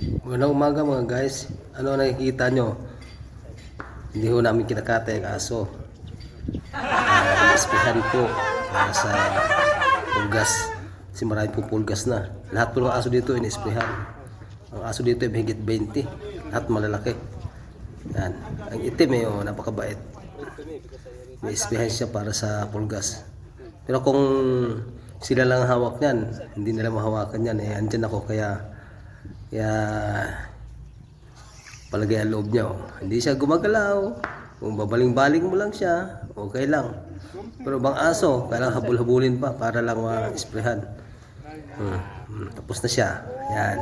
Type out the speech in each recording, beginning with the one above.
Magandang umaga mga guys. Ano nakikita nyo? Hindi ho namin kinakatay ang aso. Ispihan po para sa pulgas. Kasi marami po pulgas na. Lahat po ng aso dito inisprihan. Ang aso dito ay mahigit 20. Lahat malalaki. Yan. Ang itim napakabait. May ispihan siya para sa pulgas. Pero kung sila lang hawak niyan, hindi nila mahawakan yan. Andyan ako kaya palagay ang loob niya. Hindi siya gumagalaw. Kung babaling-baling mo lang siya, okay lang. Pero bang aso, kailangan habul-habulin pa para lang ma-isprehan. Tapos na siya. Yan.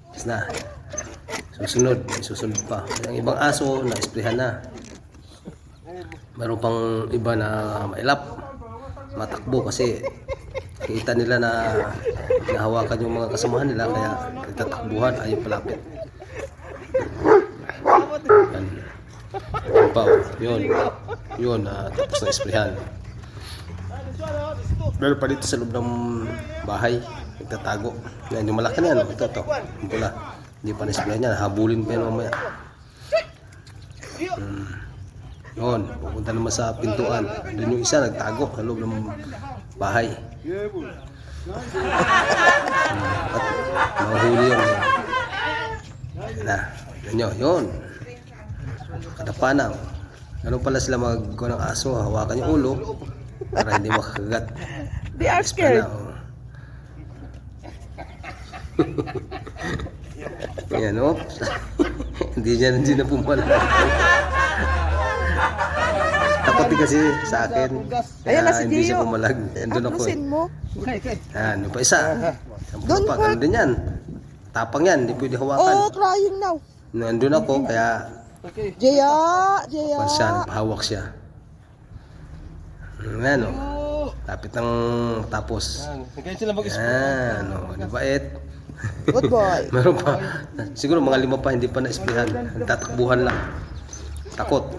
Tapos na. Susunod pa. Ang ibang aso, na-isprehan na. Meron pang iba na mailap. Matakbo kasi kita nila na nahawakan yung mga kasamahan nila kaya nagtatakbuhan ayaw palapit. Yan pa yun tapos na isprehan. Pero pa dito sa loob ng bahay nagtatago. Yan yung malaki na yan. Ito yung pula. Hindi pa na-isprehan yan, habulin pa yan mamaya. Yun, pupunta naman sa pintuan. Doon yung isa nagtago sa loob ng bahay. At mahuli yun. Yun. Kadapanang. Ganun pala sila magkuha ng aso. Hawakan yung ulo para hindi makakagat. They are scared. Yan Hindi na pumala. Takot kasi sa akin. Ayan na si hindi siya Gio. pumalag. Andun ako. Mo. Yan, yung pa isa. Doon pa, ano din yan. Tapang yan, hindi pwede hawakan. Oh, crying now. Nandun ako, kaya Jaya. siya, nagpahawak siya. Yan Lapit ng tapos. Yan nabait. Good boy. Meron pa. Siguro mga 5 pa hindi pa na-isplihan. Tatakbuhan lang. Takot.